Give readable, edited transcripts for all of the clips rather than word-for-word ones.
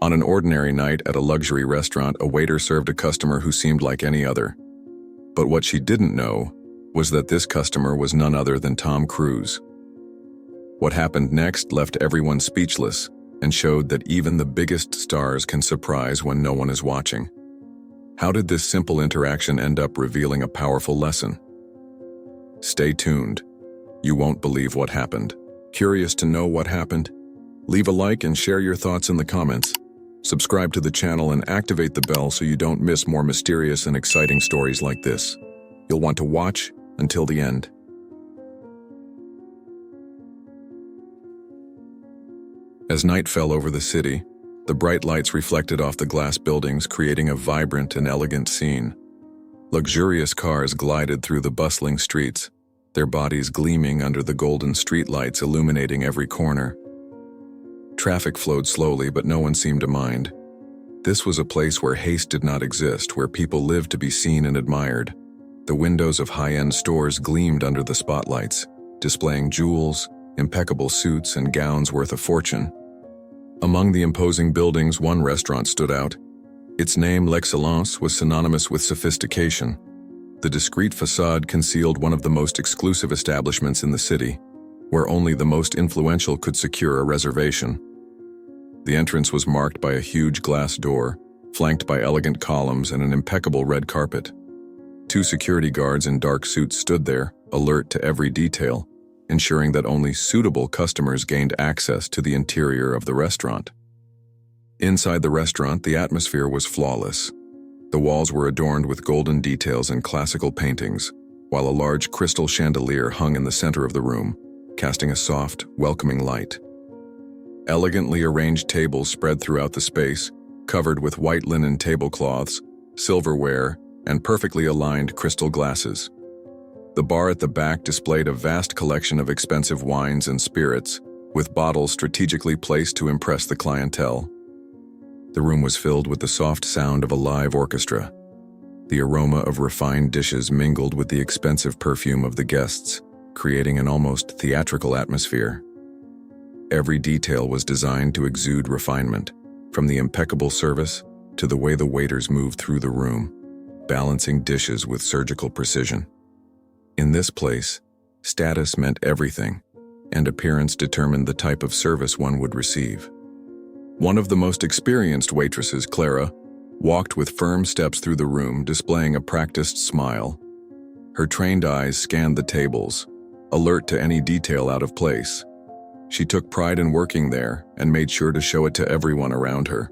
On an ordinary night at a luxury restaurant, a waiter served a customer who seemed like any other. But what she didn't know was that this customer was none other than Tom Cruise. What happened next left everyone speechless and showed that even the biggest stars can surprise when no one is watching. How did this simple interaction end up revealing a powerful lesson? Stay tuned. You won't believe what happened. Curious to know what happened? Leave a like and share your thoughts in the comments. Subscribe to the channel and activate the bell so you don't miss more mysterious and exciting stories like this. You'll want to watch until the end. As night fell over the city, the bright lights reflected off the glass buildings, creating a vibrant and elegant scene. Luxurious cars glided through the bustling streets, their bodies gleaming under the golden streetlights illuminating every corner. Traffic flowed slowly, but no one seemed to mind. This was a place where haste did not exist, where people lived to be seen and admired. The windows of high-end stores gleamed under the spotlights, displaying jewels, impeccable suits, and gowns worth a fortune. Among the imposing buildings, one restaurant stood out. Its name, L'Excellence, was synonymous with sophistication. The discreet facade concealed one of the most exclusive establishments in the city, where only the most influential could secure a reservation. The entrance was marked by a huge glass door, flanked by elegant columns and an impeccable red carpet. Two security guards in dark suits stood there, alert to every detail, ensuring that only suitable customers gained access to the interior of the restaurant. Inside the restaurant, the atmosphere was flawless. The walls were adorned with golden details and classical paintings, while a large crystal chandelier hung in the center of the room, casting a soft, welcoming light. Elegantly arranged tables spread throughout the space, covered with white linen tablecloths, silverware, and perfectly aligned crystal glasses. The bar at the back displayed a vast collection of expensive wines and spirits, with bottles strategically placed to impress the clientele. The room was filled with the soft sound of a live orchestra. The aroma of refined dishes mingled with the expensive perfume of the guests, creating an almost theatrical atmosphere. Every detail was designed to exude refinement, from the impeccable service to the way the waiters moved through the room, balancing dishes with surgical precision. In this place, status meant everything, and appearance determined the type of service one would receive. One of the most experienced waitresses, Clara, walked with firm steps through the room, displaying a practiced smile. Her trained eyes scanned the tables, alert to any detail out of place. She took pride in working there and made sure to show it to everyone around her.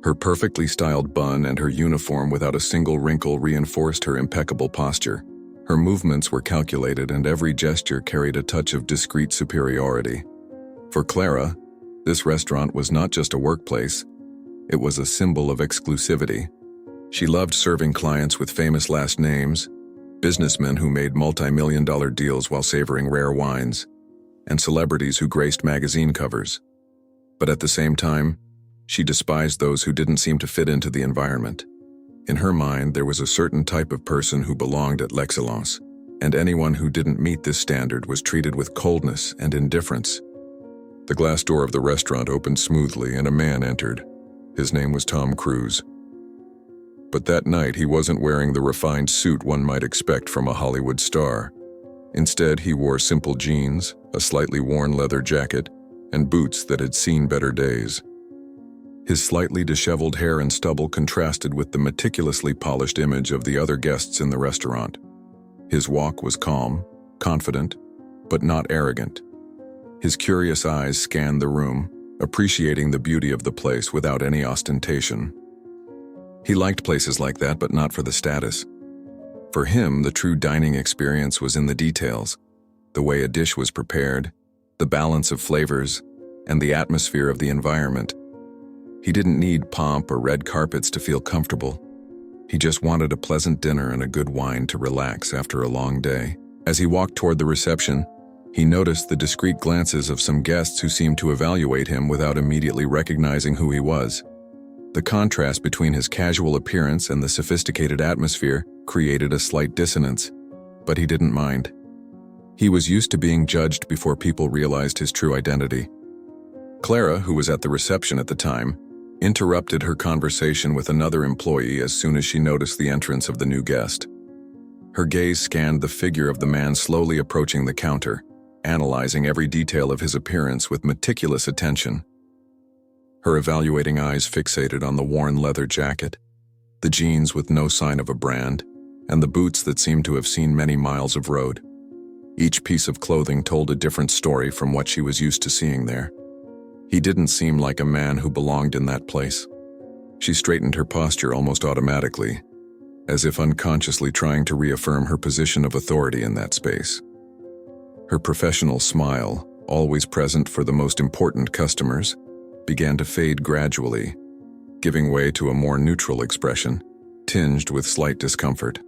Her perfectly styled bun and her uniform without a single wrinkle reinforced her impeccable posture. Her movements were calculated and every gesture carried a touch of discreet superiority. For Clara, this restaurant was not just a workplace, it was a symbol of exclusivity. She loved serving clients with famous last names, businessmen who made multi-million-dollar deals while savoring rare wines, and celebrities who graced magazine covers. But at the same time, she despised those who didn't seem to fit into the environment. In her mind, there was a certain type of person who belonged at L'Excellence, and anyone who didn't meet this standard was treated with coldness and indifference. The glass door of the restaurant opened smoothly and a man entered. His name was Tom Cruise. But that night, he wasn't wearing the refined suit one might expect from a Hollywood star. Instead, he wore simple jeans, a slightly worn leather jacket, and boots that had seen better days. His slightly disheveled hair and stubble contrasted with the meticulously polished image of the other guests in the restaurant. His walk was calm, confident, but not arrogant. His curious eyes scanned the room, appreciating the beauty of the place without any ostentation. He liked places like that, but not for the status. For him, the true dining experience was in the details, the way a dish was prepared, the balance of flavors, and the atmosphere of the environment. He didn't need pomp or red carpets to feel comfortable. He just wanted a pleasant dinner and a good wine to relax after a long day. As he walked toward the reception, he noticed the discreet glances of some guests who seemed to evaluate him without immediately recognizing who he was. The contrast between his casual appearance and the sophisticated atmosphere created a slight dissonance, but he didn't mind. He was used to being judged before people realized his true identity. Clara, who was at the reception at the time, interrupted her conversation with another employee as soon as she noticed the entrance of the new guest. Her gaze scanned the figure of the man slowly approaching the counter, analyzing every detail of his appearance with meticulous attention. Her evaluating eyes fixated on the worn leather jacket, the jeans with no sign of a brand, and the boots that seemed to have seen many miles of road. Each piece of clothing told a different story from what she was used to seeing there. He didn't seem like a man who belonged in that place. She straightened her posture almost automatically, as if unconsciously trying to reaffirm her position of authority in that space. Her professional smile, always present for the most important customers, began to fade gradually, giving way to a more neutral expression, tinged with slight discomfort.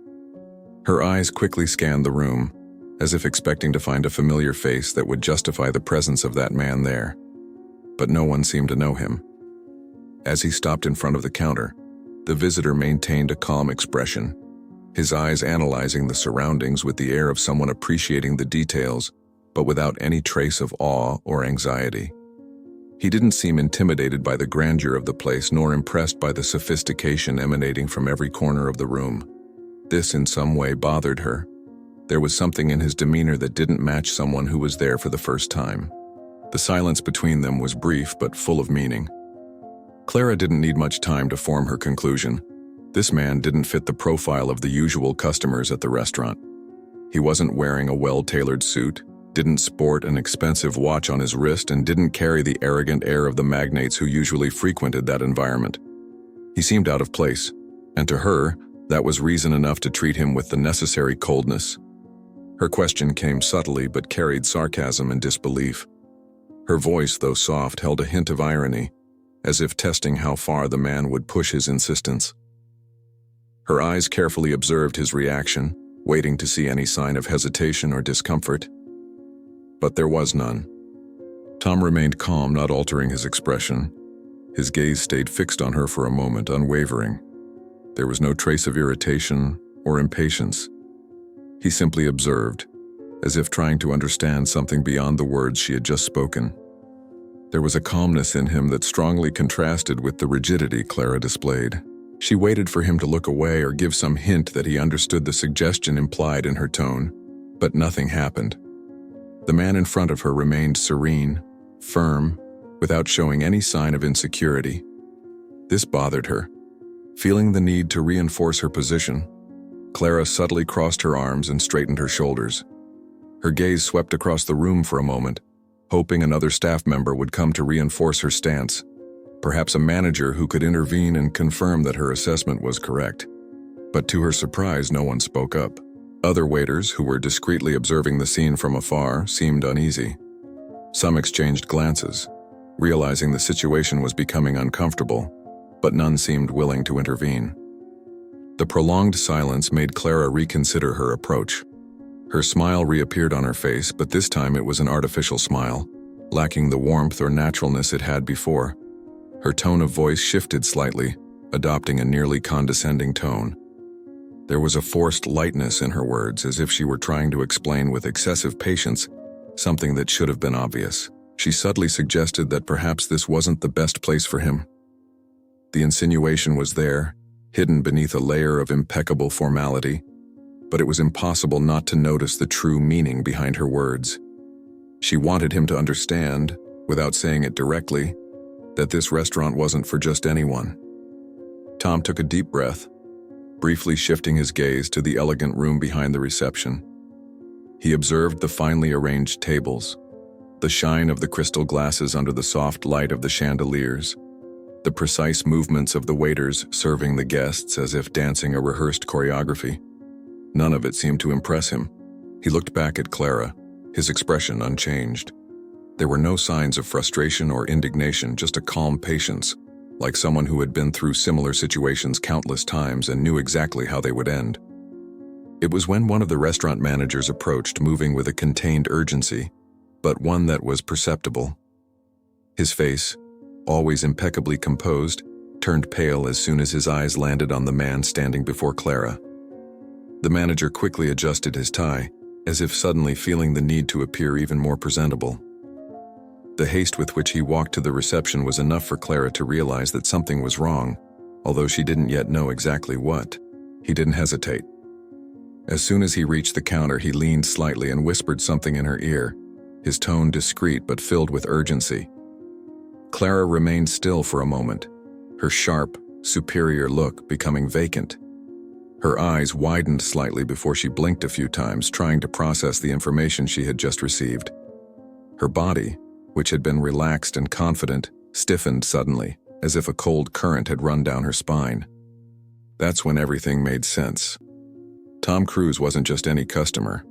Her eyes quickly scanned the room, as if expecting to find a familiar face that would justify the presence of that man there. But no one seemed to know him. As he stopped in front of the counter, the visitor maintained a calm expression, his eyes analyzing the surroundings with the air of someone appreciating the details, but without any trace of awe or anxiety. He didn't seem intimidated by the grandeur of the place nor impressed by the sophistication emanating from every corner of the room. This in some way bothered her. There was something in his demeanor that didn't match someone who was there for the first time. The silence between them was brief but full of meaning. Clara didn't need much time to form her conclusion. This man didn't fit the profile of the usual customers at the restaurant. He wasn't wearing a well-tailored suit, didn't sport an expensive watch on his wrist, and didn't carry the arrogant air of the magnates who usually frequented that environment. He seemed out of place, and to her, that was reason enough to treat him with the necessary coldness. Her question came subtly but carried sarcasm and disbelief. Her voice, though soft, held a hint of irony, as if testing how far the man would push his insistence. Her eyes carefully observed his reaction, waiting to see any sign of hesitation or discomfort. But there was none. Tom remained calm, not altering his expression. His gaze stayed fixed on her for a moment, unwavering. There was no trace of irritation or impatience. He simply observed, as if trying to understand something beyond the words she had just spoken. There was a calmness in him that strongly contrasted with the rigidity Clara displayed. She waited for him to look away or give some hint that he understood the suggestion implied in her tone, but nothing happened. The man in front of her remained serene, firm, without showing any sign of insecurity. This bothered her. Feeling the need to reinforce her position, Clara subtly crossed her arms and straightened her shoulders. Her gaze swept across the room for a moment, hoping another staff member would come to reinforce her stance, perhaps a manager who could intervene and confirm that her assessment was correct. But to her surprise, no one spoke up. Other waiters, who were discreetly observing the scene from afar, seemed uneasy. Some exchanged glances, realizing the situation was becoming uncomfortable, but none seemed willing to intervene. The prolonged silence made Clara reconsider her approach. Her smile reappeared on her face, but this time it was an artificial smile, lacking the warmth or naturalness it had before. Her tone of voice shifted slightly, adopting a nearly condescending tone. There was a forced lightness in her words, as if she were trying to explain with excessive patience something that should have been obvious. She subtly suggested that perhaps this wasn't the best place for him. The insinuation was there, hidden beneath a layer of impeccable formality, but it was impossible not to notice the true meaning behind her words. She wanted him to understand, without saying it directly, that this restaurant wasn't for just anyone. Tom took a deep breath, briefly shifting his gaze to the elegant room behind the reception. He observed the finely arranged tables, the shine of the crystal glasses under the soft light of the chandeliers, the precise movements of the waiters serving the guests as if dancing a rehearsed choreography. None of it seemed to impress him. He looked back at Clara, his expression unchanged. There were no signs of frustration or indignation, just a calm patience, like someone who had been through similar situations countless times and knew exactly how they would end. It was when one of the restaurant managers approached, moving with a contained urgency, but one that was perceptible. His face, always impeccably composed, turned pale as soon as his eyes landed on the man standing before Clara. The manager quickly adjusted his tie, as if suddenly feeling the need to appear even more presentable. The haste with which he walked to the reception was enough for Clara to realize that something was wrong, although she didn't yet know exactly what. He didn't hesitate. As soon as he reached the counter, he leaned slightly and whispered something in her ear, his tone discreet but filled with urgency. Clara remained still for a moment, her sharp, superior look becoming vacant. Her eyes widened slightly before she blinked a few times, trying to process the information she had just received. Her body, which had been relaxed and confident, stiffened suddenly, as if a cold current had run down her spine. That's when everything made sense. Tom Cruise wasn't just any customer.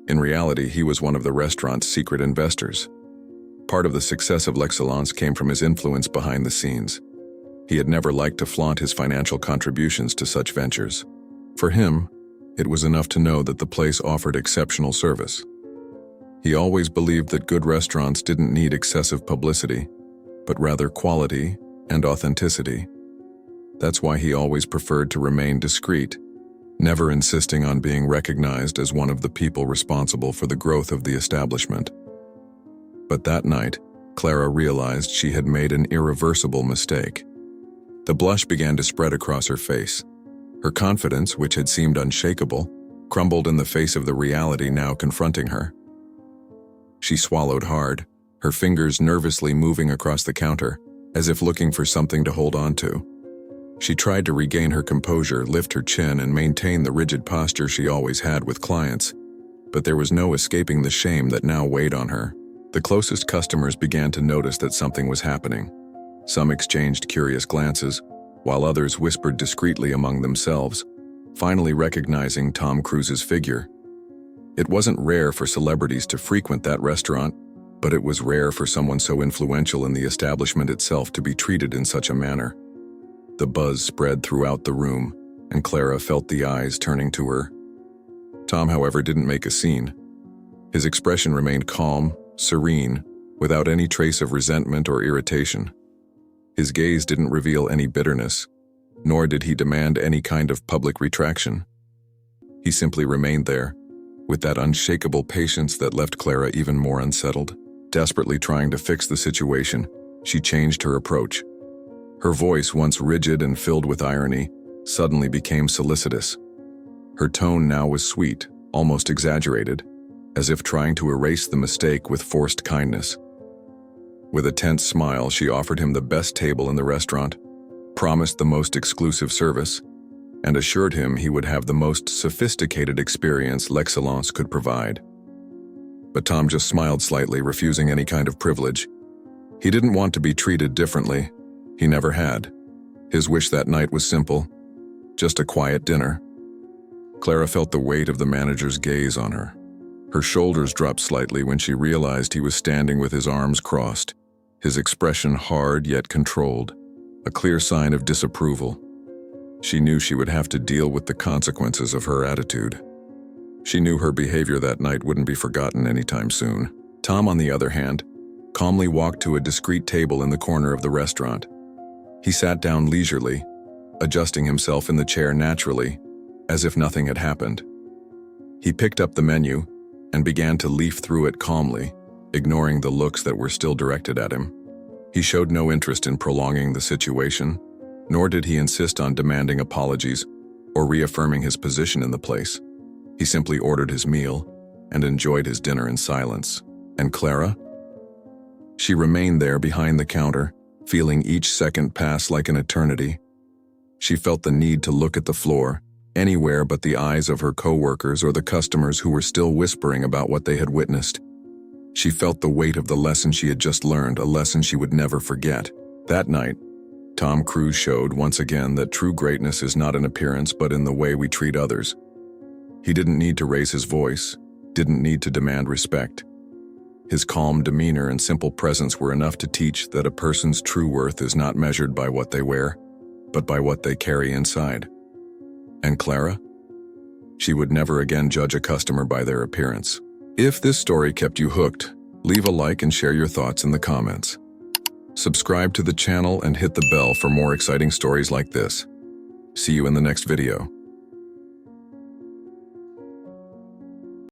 In reality, he was one of the restaurant's secret investors. Part of the success of L'Excellence came from his influence behind the scenes. He had never liked to flaunt his financial contributions to such ventures. For him, it was enough to know that the place offered exceptional service. He always believed that good restaurants didn't need excessive publicity, but rather quality and authenticity. That's why he always preferred to remain discreet, never insisting on being recognized as one of the people responsible for the growth of the establishment. But that night, Clara realized she had made an irreversible mistake. The blush began to spread across her face. Her confidence, which had seemed unshakable, crumbled in the face of the reality now confronting her. She swallowed hard, her fingers nervously moving across the counter, as if looking for something to hold on to. She tried to regain her composure, lift her chin, and maintain the rigid posture she always had with clients, but there was no escaping the shame that now weighed on her. The closest customers began to notice that something was happening. Some exchanged curious glances, while others whispered discreetly among themselves, finally recognizing Tom Cruise's figure. It wasn't rare for celebrities to frequent that restaurant, but it was rare for someone so influential in the establishment itself to be treated in such a manner. The buzz spread throughout the room, and Clara felt the eyes turning to her. Tom, however, didn't make a scene. His expression remained calm, serene, without any trace of resentment or irritation. His gaze didn't reveal any bitterness, nor did he demand any kind of public retraction. He simply remained there, with that unshakable patience that left Clara even more unsettled. Desperately trying to fix the situation, she changed her approach. Her voice, once rigid and filled with irony, suddenly became solicitous. Her tone now was sweet, almost exaggerated, as if trying to erase the mistake with forced kindness. With a tense smile, she offered him the best table in the restaurant, promised the most exclusive service, and assured him he would have the most sophisticated experience L'Excellence could provide. But Tom just smiled slightly, refusing any kind of privilege. He didn't want to be treated differently. He never had. His wish that night was simple, just a quiet dinner. Clara felt the weight of the manager's gaze on her. Her shoulders dropped slightly when she realized he was standing with his arms crossed, his expression hard yet controlled, a clear sign of disapproval. She knew she would have to deal with the consequences of her attitude. She knew her behavior that night wouldn't be forgotten anytime soon. Tom, on the other hand, calmly walked to a discreet table in the corner of the restaurant. He sat down leisurely, adjusting himself in the chair naturally, as if nothing had happened. He picked up the menu and began to leaf through it calmly, ignoring the looks that were still directed at him. He showed no interest in prolonging the situation, nor did he insist on demanding apologies or reaffirming his position in the place. He simply ordered his meal and enjoyed his dinner in silence. And Clara? She remained there behind the counter, feeling each second pass like an eternity. She felt the need to look at the floor, anywhere but the eyes of her co-workers or the customers who were still whispering about what they had witnessed. She felt the weight of the lesson she had just learned, a lesson she would never forget. That night, Tom Cruise showed once again that true greatness is not in appearance but in the way we treat others. He didn't need to raise his voice, didn't need to demand respect. His calm demeanor and simple presence were enough to teach that a person's true worth is not measured by what they wear, but by what they carry inside. And Clara? She would never again judge a customer by their appearance. If this story kept you hooked, leave a like and share your thoughts in the comments. Subscribe to the channel and hit the bell for more exciting stories like this. See you in the next video.